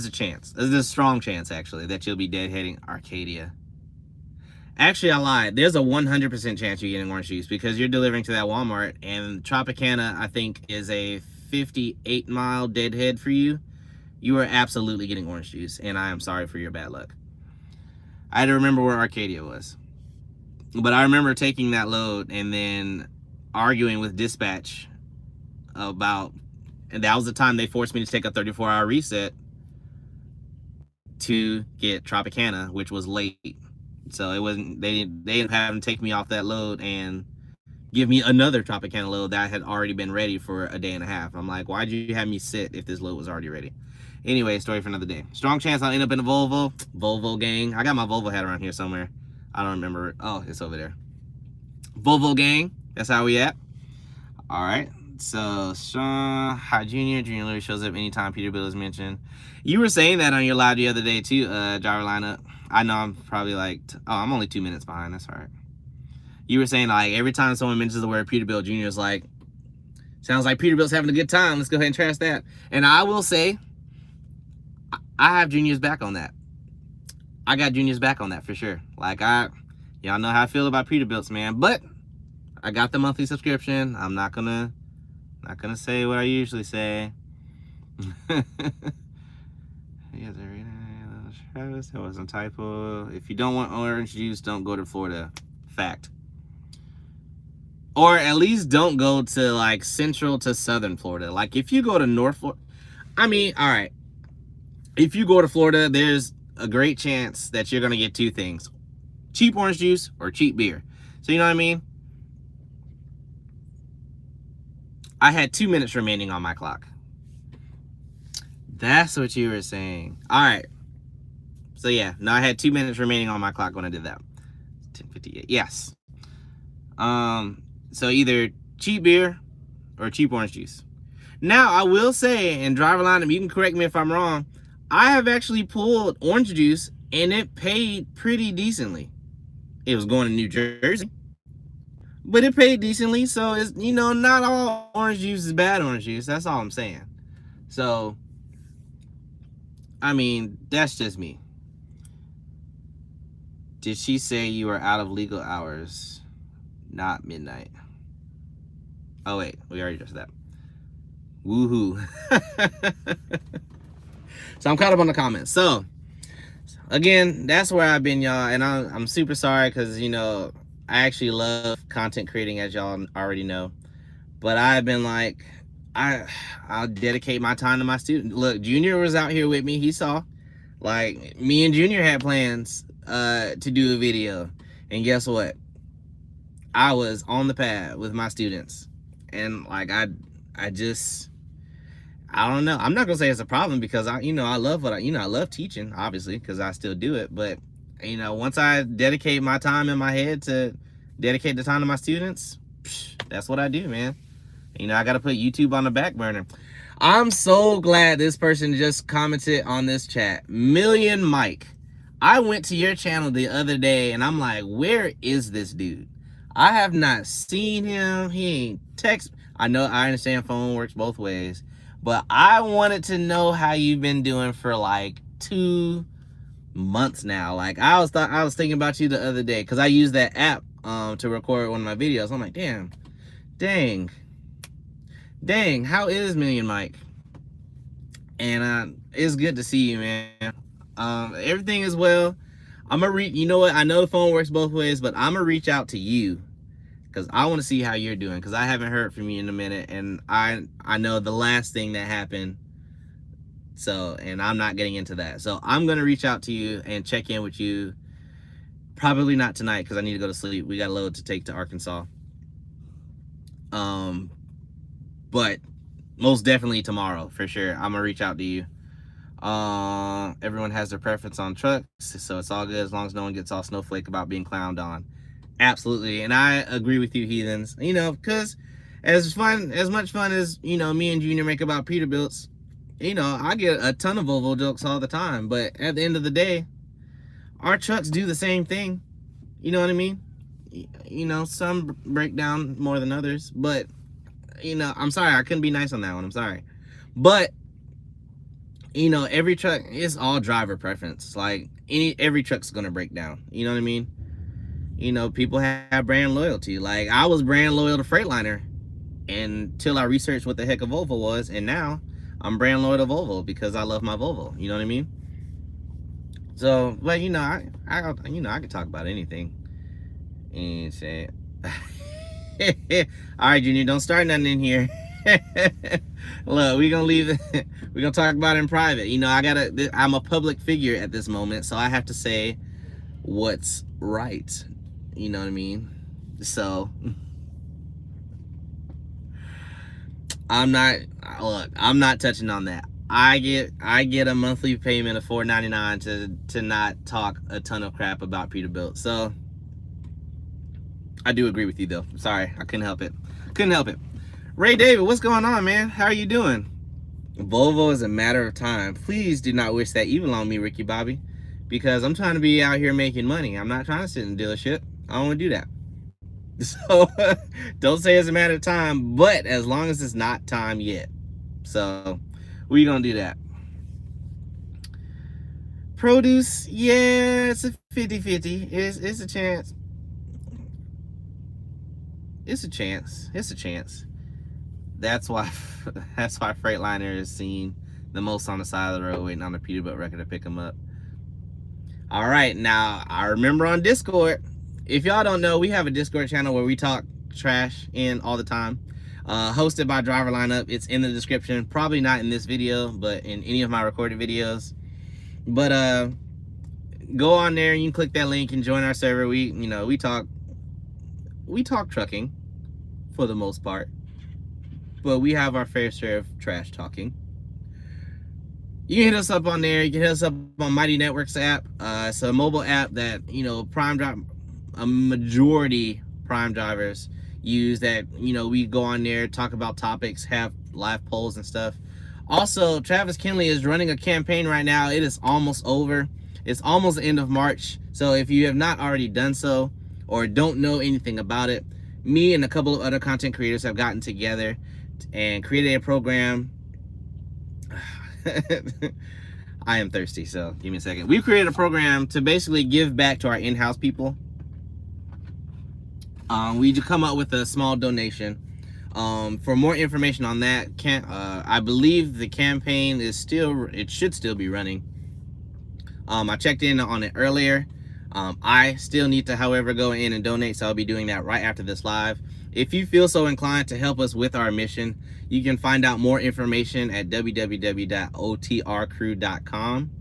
[SPEAKER 1] chance. There's a strong chance, actually, that you'll be deadheading Arcadia. Actually, I lied. There's a 100% chance you're getting orange juice because you're delivering to that Walmart, and Tropicana, I think, is a 58-mile deadhead for you. You are absolutely getting orange juice, and I am sorry for your bad luck. I had to remember where Arcadia was. But I remember taking that load and then arguing with dispatch about, and that was the time they forced me to take a 34-hour reset to get Tropicana, which was late. So it wasn't, they ended up having to take me off that load and give me another Tropicana load that had already been ready for a day and a half. I'm like, why'd you have me sit if this load was already ready? Anyway, story for another day. Strong chance I'll end up in a Volvo gang. I got my Volvo hat around here somewhere. I don't remember it. Oh, it's over there. Volvo gang. That's how we at. All right. So Sean, hi Junior literally shows up anytime Peterbilt is mentioned. You were saying that on your live the other day too, driver lineup. I know I'm probably like, I'm only 2 minutes behind. That's all right. You were saying like every time someone mentions the word Peterbilt, Junior's like, sounds like Peterbilt's having a good time. Let's go ahead and trash that. And I will say, I have Junior's back on that. I got Junior's back on that for sure. Like y'all know how I feel about Peterbilts, man. But I got the monthly subscription. I'm not gonna say what I usually say. That wasn't a typo. If you don't want orange juice, don't go to Florida. Fact. Or at least don't go to like central to southern Florida. Like if you go to North Florida, I mean, all right. If you go to Florida, there's a great chance that you're gonna get two things: cheap orange juice or cheap beer. So you know what I mean? I had 2 minutes remaining on my clock. That's what you were saying. All right. So yeah, no, I had 2 minutes remaining on my clock when I did that. 10:58. Yes. So either cheap beer or cheap orange juice. Now I will say, and driver lineup, you can correct me if I'm wrong, I have actually pulled orange juice and it paid pretty decently. It was going to New Jersey, but it paid decently. So it's, you know, not all orange juice is bad orange juice. That's all I'm saying. So, I mean, that's just me. Did she say you are out of legal hours? Not midnight. Oh wait, we already addressed that. Woohoo. So I'm caught up on the comments. So again, that's where I've been, y'all, and I'm super sorry because, you know, I actually love content creating, as y'all already know, but I've been like, I'll dedicate my time to my student. Look, Junior was out here with me. He saw, like, me and Junior had plans to do a video, and guess what? I was on the pad with my students, and like I don't know. I'm not gonna say it's a problem because I love what I love teaching, obviously, because I still do it. But you know, once I dedicate my time in my head to dedicate the time to my students, that's what I do, man. You know, I got to put YouTube on the back burner. I'm so glad this person just commented on this chat. Million Mike. I went to your channel the other day and I'm like, where is this dude? I have not seen him. He ain't text. I know, I understand phone works both ways, But I wanted to know how you've been doing for like 2 months now. Like I was thinking about you the other day because I used that app to record one of my videos. I'm like, dang, how is Million Mike? And it's good to see you, man. Everything is well. I'm gonna you know what? I know the phone works both ways, but I'm gonna reach out to you because I want to see how you're doing because I haven't heard from you in a minute, and I know the last thing that happened. So, and I'm not getting into that. So I'm gonna reach out to you and check in with you. Probably not tonight because I need to go to sleep. We got a load to take to Arkansas. But most definitely tomorrow for sure. I'm gonna reach out to you. Everyone has their preference on trucks, so it's all good as long as no one gets all snowflake about being clowned on. Absolutely, and I agree with you, heathens. You know, because as much fun as, you know, me and Junior make about Peterbilts, you know, I get a ton of Volvo jokes all the time. But at the end of the day, our trucks do the same thing. You know what I mean? You know, some break down more than others, but you know, I'm sorry, I couldn't be nice on that one. I'm sorry, but you know, every truck is all driver preference. Like every truck's gonna break down. You know what I mean? You know, people have brand loyalty. Like I was brand loyal to Freightliner until I researched what the heck a Volvo was, and now I'm brand loyal to Volvo because I love my Volvo. You know what I mean? So, but you know, I could talk about anything and say, all right, Junior, don't start nothing in here. Look, we're gonna leave it. We're gonna talk about it in private. You know, I'm a public figure at this moment, so I have to say what's right. You know what I mean? So I'm not touching on that. I get a monthly payment of $4.99 to not talk a ton of crap about Peterbilt. So I do agree with you though. Sorry, I couldn't help it. Ray David, what's going on, man? How are you doing? Volvo is a matter of time. Please do not wish that evil on me, Ricky Bobby, because I'm trying to be out here making money. I'm not trying to sit in the dealership. I don't want to do that. So don't say it's a matter of time, but as long as it's not time yet. So we're gonna do that. Produce, yeah, it's a 50-50. It's a chance. It's a chance. That's why Freightliner is seen the most on the side of the road waiting on the Peterbilt wrecker to pick them up. All right, now I remember on Discord. If y'all don't know, we have a Discord channel where we talk trash in all the time. Hosted by Driver Lineup. It's in the description. Probably not in this video, but in any of my recorded videos. But go on there and you can click that link and join our server. We talk trucking for the most part, but we have our fair share of trash talking. You can hit us up on there. You can hit us up on Mighty Networks app. It's a mobile app that, you know, a majority prime drivers use. That, you know, we go on there, talk about topics, have live polls and stuff. Also, Travis Kinley is running a campaign right now. It is almost over. It's almost the end of March. So if you have not already done so or don't know anything about it, me and a couple of other content creators have gotten together and created a program. I am thirsty, so give me a second. We've created a program to basically give back to our in-house people. We just come up with a small donation. For more information on that, I believe the campaign it should still be running. I checked in on it earlier. I still need to, however, go in and donate, so I'll be doing that right after this live. If you feel so inclined to help us with our mission, you can find out more information at www.otrcrew.com.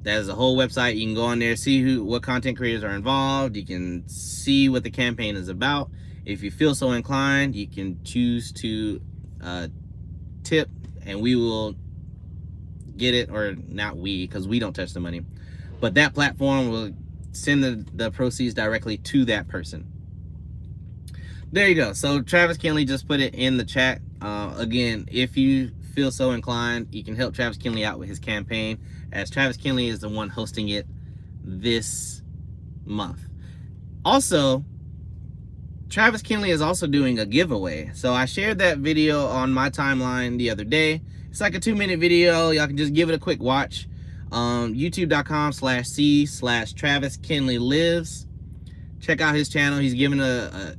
[SPEAKER 1] That is a whole website. You can go on there, see what content creators are involved. You can see what the campaign is about. If you feel so inclined, you can choose to tip, and we will get it, or not we, because we don't touch the money, but that platform will send the proceeds directly to that person. There you go. So Travis Kinley just put it in the chat. Again, if you feel so inclined, you can help Travis Kinley out with his campaign, as Travis Kinley is the one hosting it this month. Also, Travis Kinley is also doing a giveaway. So I shared that video on my timeline the other day. It's like a 2-minute video. Y'all can just give it a quick watch. YouTube.com/C/Travis Kinley Lives. Check out his channel. He's giving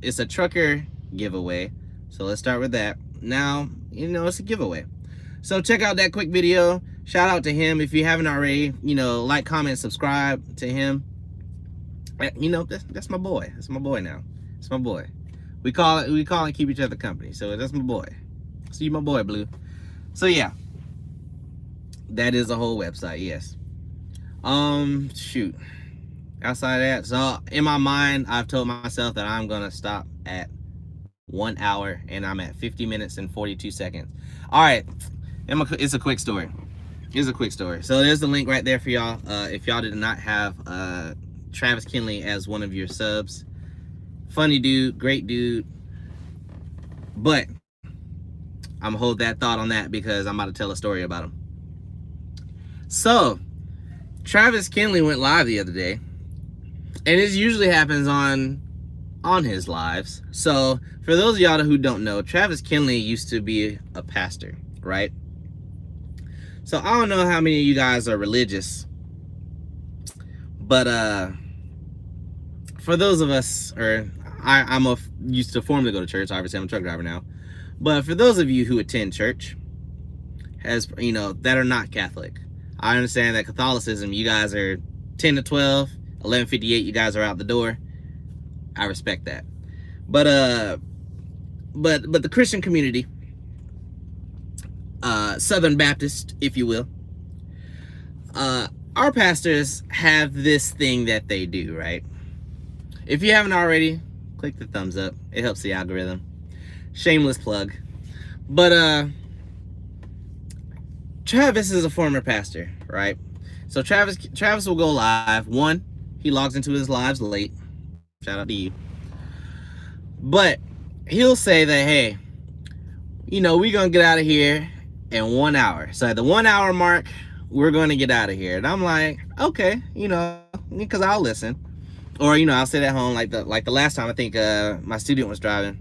[SPEAKER 1] it's a trucker giveaway. So let's start with that. Now, it's a giveaway. So check out that quick video. Shout out to him. If you haven't already, like, comment, subscribe to him. That's my boy. That's my boy now. It's my boy. We call and keep each other company. So that's my boy. So you my boy, Blue. So yeah. That is a whole website, yes. Shoot. Outside of that, so in my mind, I've told myself that I'm gonna stop at 1 hour, and I'm at 50 minutes and 42 seconds. All right, it's a quick story. Here's a quick story. So there's the link right there for y'all. If y'all did not have Travis Kinley as one of your subs, funny dude, great dude. But I'm gonna hold that thought on that because I'm about to tell a story about him. So Travis Kinley went live the other day, and this usually happens on his lives. So for those of y'all who don't know, Travis Kinley used to be a pastor, right? So I don't know how many of you guys are religious, but for those of us, I'm used to formally go to church. Obviously, I'm a truck driver now. But for those of you who attend church, that are not Catholic, I understand that Catholicism, you guys are 10 to 12, 11:58, you guys are out the door. I respect that. But the Christian community, Southern Baptist, if you will, our pastors have this thing that they do, right? If you haven't already, click the thumbs up. It helps the algorithm. Shameless plug. But Travis is a former pastor, right? So Travis will go live. One, he logs into his lives late. Shout out to you. But he'll say that, hey, we're going to get out of here in 1 hour. So at the 1 hour mark, we're going to get out of here. And I'm like, okay, because I'll listen. Or, I'll sit at home like the last time. I think my student was driving.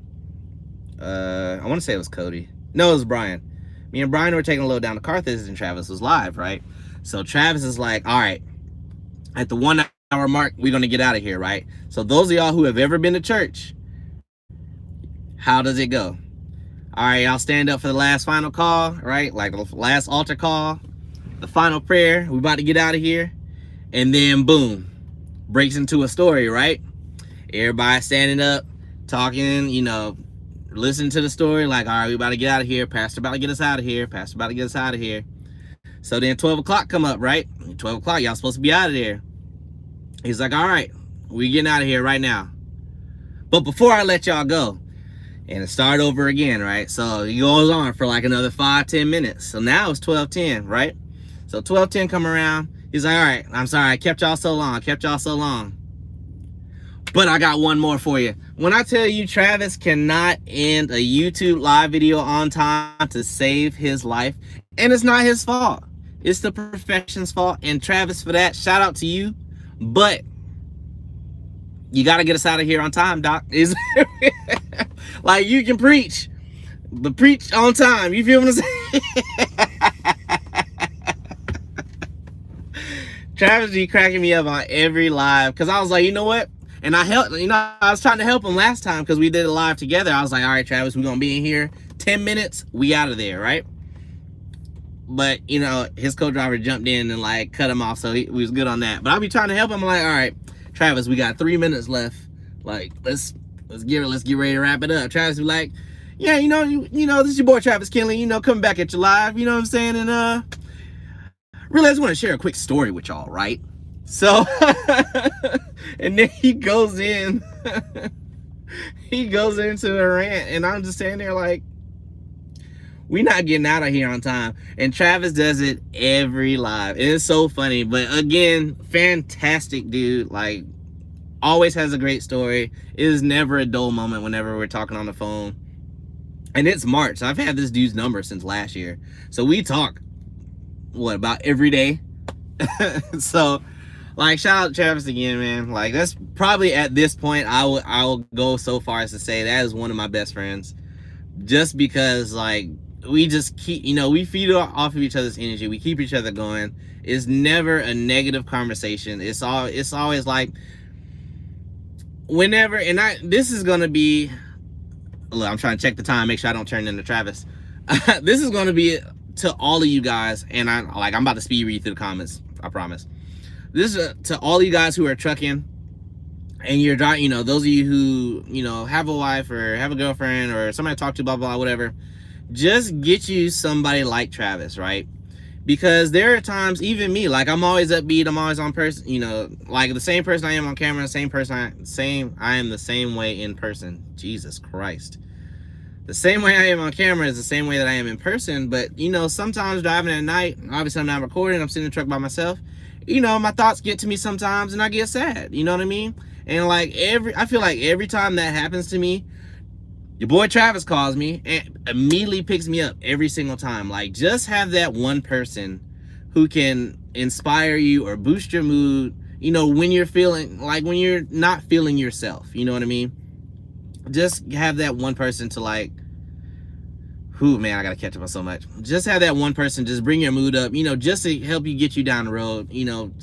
[SPEAKER 1] I want to say it was Cody. No, it was Brian. Me and Brian were taking a load down to Carthage, and Travis was live, right? So Travis is like, all right, at the 1 hour mark, we're going to get out of here, right? So those of y'all who have ever been to church, how does it go? All right, y'all stand up for the last final call, right? Like the last altar call, the final prayer. We about to get out of here. And then, boom, breaks into a story, right? Everybody standing up, talking, listening to the story, like, all right, we about to get out of here. Pastor about to get us out of here. Pastor about to get us out of here. So then 12 o'clock come up, right? 12 o'clock, y'all supposed to be out of there. He's like, all right, we getting out of here right now. But before I let y'all go, and it started over again, right? So he goes on for like another 5-10 minutes. So now it's 12:10, right? So 12:10 come around. He's like, all right, I'm sorry, I kept y'all so long. But I got one more for you. When I tell you Travis cannot end a YouTube live video on time to save his life, and it's not his fault. It's the profession's fault. And Travis, for that, shout out to you. But you got to get us out of here on time, Doc. Like, you can preach, but preach on time. You feel what I'm saying? Travis be cracking me up on every live, because I was like, you know what? And I was trying to help him last time because we did a live together. I was like, all right, Travis, we're going to be in here 10 minutes. We out of there, right? But, his co-driver jumped in and, like, cut him off, so he was good on that. But I'll be trying to help him. I'm like, all right, Travis, we got 3 minutes left. Like, let's get ready to wrap it up. Travis be like, yeah, this is your boy Travis Kinley, coming back at you live, you know what I'm saying? And really, I just want to share a quick story with y'all, right? So, and then he goes into a rant, and I'm just standing there like, we not getting out of here on time. And Travis does it every live. It is so funny. But again, fantastic dude. Like, always has a great story. It is never a dull moment whenever we're talking on the phone. And it's March. I've had this dude's number since last year. So we talk, about every day? So, Like, shout out Travis again, man. Like, that's probably at this point, I will go so far as to say that is one of my best friends. Just because, like, we just keep, we feed off of each other's energy. We keep each other going. It's never a negative conversation. It's always like, whenever, and this is gonna be, look, I'm trying to check the time, make sure I don't turn into Travis. This is gonna be to all of you guys, and I'm about to speed read through the comments, I promise. This is to all you guys who are trucking and you're driving, those of you who, have a wife or have a girlfriend or somebody to talk to, blah, blah, whatever. Just get you somebody like Travis, right? Because there are times, even me, like, I'm always upbeat, I'm always on person, like the same person I am on camera, I am the same way in person. Jesus Christ. The same way I am on camera is the same way that I am in person, but, sometimes driving at night, obviously I'm not recording, I'm sitting in the truck by myself, my thoughts get to me sometimes and I get sad, you know what I mean? And like I feel like every time that happens to me, your boy Travis calls me and immediately picks me up every single time. Like, just have that one person who can inspire you or boost your mood, when you're feeling, like, when you're not feeling yourself, you know what I mean? Just have that one person to, like, man, I gotta catch up on so much. Just have that one person just bring your mood up, just to help you get you down the road.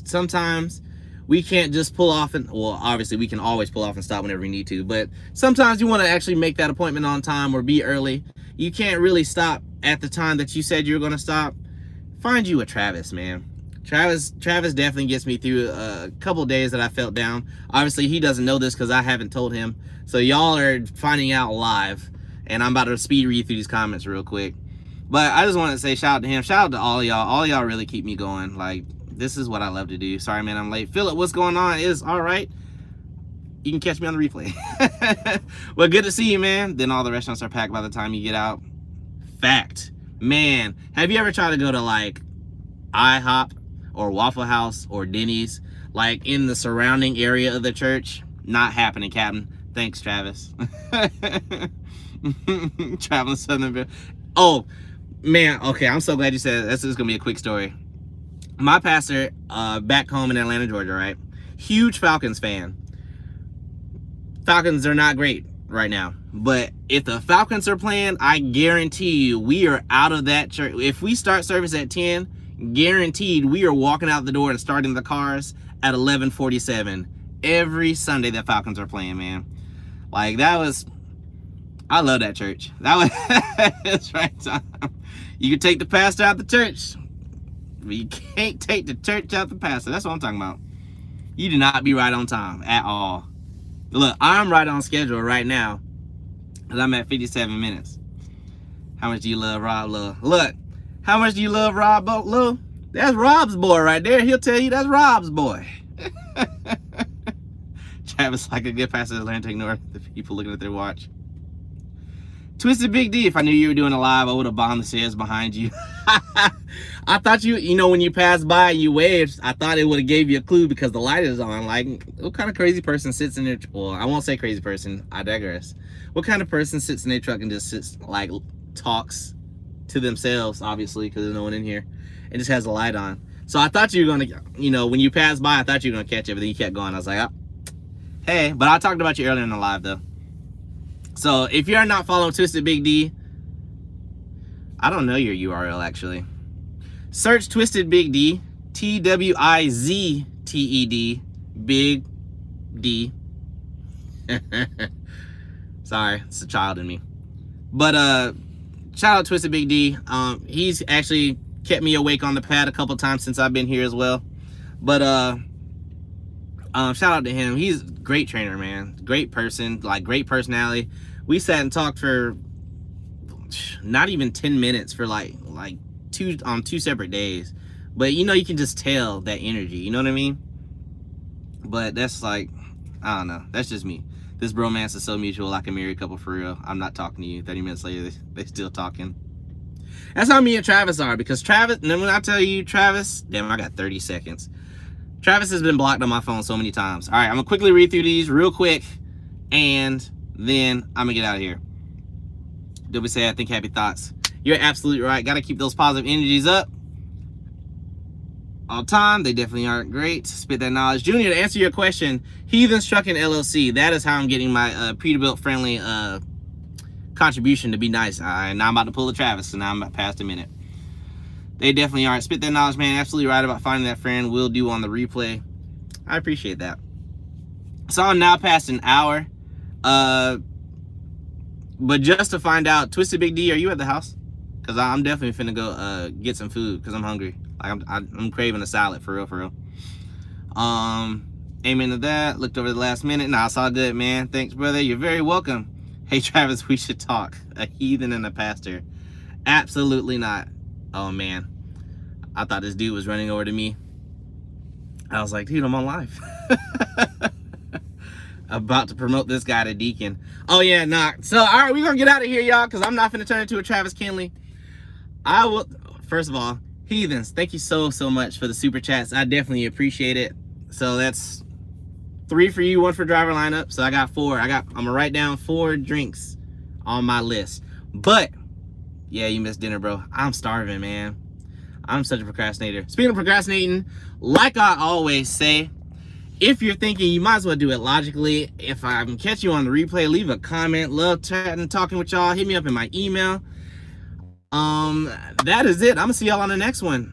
[SPEAKER 1] Sometimes we can't just pull off and, well, obviously we can always pull off and stop whenever we need to, but sometimes you want to actually make that appointment on time or be early. You can't really stop at the time that you said you were going to stop. Find you a Travis, man. Travis definitely gets me through a couple days that I felt down. Obviously he doesn't know this because I haven't told him, so y'all are finding out live. And I'm about to speed read through these comments real quick. But I just want to say shout out to him. Shout out to all y'all. All y'all really keep me going. Like, this is what I love to do. Sorry, man, I'm late. Philip, what's going on? It's all right. You can catch me on the replay. Well, good to see you, man. Then all the restaurants are packed by the time you get out. Fact. Man, have you ever tried to go to, like, IHOP or Waffle House or Denny's, like, in the surrounding area of the church? Not happening, Captain. Thanks, Travis. Traveling Southern. Oh man, okay, I'm so glad you said this is gonna be a quick story. My pastor back home in Atlanta, Georgia, right? Huge Falcons fan. Falcons are not great right now, but if the Falcons are playing, I guarantee you we are out of that church. If we start service at 10, guaranteed we are walking out the door and starting the cars at 11:47 every Sunday that Falcons are playing, man. Like, I love that church. That was that's right time. You can take the pastor out the church, but you can't take the church out the pastor. That's what I'm talking about. You do not be right on time at all. Look, I'm right on schedule right now, and I'm at 57 minutes. How much do you love Rob Lowe? Look, how much do you love Rob Lowe? That's Rob's boy right there. He'll tell you that's Rob's boy. Travis, like a good pastor, has learned to ignore the people looking at their watch. Twisted Big D, if I knew you were doing a live, I would have bombed the stairs behind you. I thought when you passed by and you waved, I thought it would have gave you a clue because the light is on. Like, what kind of crazy person sits in their, well, I won't say crazy person, I digress. What kind of person sits in their truck and just sits, like, talks to themselves, obviously, because there's no one in here, and just has the light on. So I thought you were going to, when you passed by, I thought you were going to catch it, but then you kept going. I was like, oh, hey, but I talked about you earlier in the live, though. So if you're not following Twisted Big D, I don't know your URL actually. Search Twisted Big D, TWIZTED, Big D. Sorry, it's a child in me. But shout out Twisted Big D. He's actually kept me awake on the pad a couple times since I've been here as well. But shout out to him. He's a great trainer, man. Great person, like, great personality. We sat and talked for not even 10 minutes for like two separate days. But you can just tell that energy, you know what I mean? But that's like, I don't know. That's just me. This bromance is so mutual, I can marry a couple for real. I'm not talking to you. 30 minutes later, they still talking. That's how me and Travis are, because Travis, and then when I tell you Travis, damn, I got 30 seconds. Travis has been blocked on my phone so many times. All right, I'm gonna quickly read through these real quick, and then I'm gonna get out of here. Don't be sad, think happy thoughts. You're absolutely right. Gotta keep those positive energies up. all time. They definitely aren't great. Spit that knowledge. Junior, to answer your question, Heathens Trucking LLC. That is how I'm getting my Peterbilt friendly contribution to be nice. Now I'm about to pull a Travis, so now I'm about past a minute. They definitely aren't. Spit that knowledge, man. Absolutely right about finding that friend. Will do on the replay. I appreciate that. So I'm now past an hour. But just to find out, Twisted Big D, are you at the house? Because I'm definitely finna go get some food because I'm hungry. Like I'm craving a salad, for real, for real. Amen to that. Looked over the last minute. Nah, it's all good, man. Thanks, brother. You're very welcome. Hey, Travis, we should talk. A heathen and a pastor. Absolutely not. Oh, man. I thought this dude was running over to me. I was like, dude, I'm on live. About to promote this guy to deacon. Oh, yeah, nah. So, all right, we're going to get out of here, y'all, because I'm not finna turn into a Travis Kinley. I will, first of all, heathens, thank you so much for the super chats. I definitely appreciate it. So that's 3 for you, 1 for driver lineup. So I got 4. I'm gonna write down 4 drinks on my list. But yeah, you missed dinner, bro. I'm starving, man. I'm such a procrastinator. Speaking of procrastinating, like I always say, if you're thinking, you might as well do it logically. If I can catch you on the replay, leave a comment. Love chatting, talking with y'all. Hit me up in my email. That is it. I'm gonna see y'all on the next one.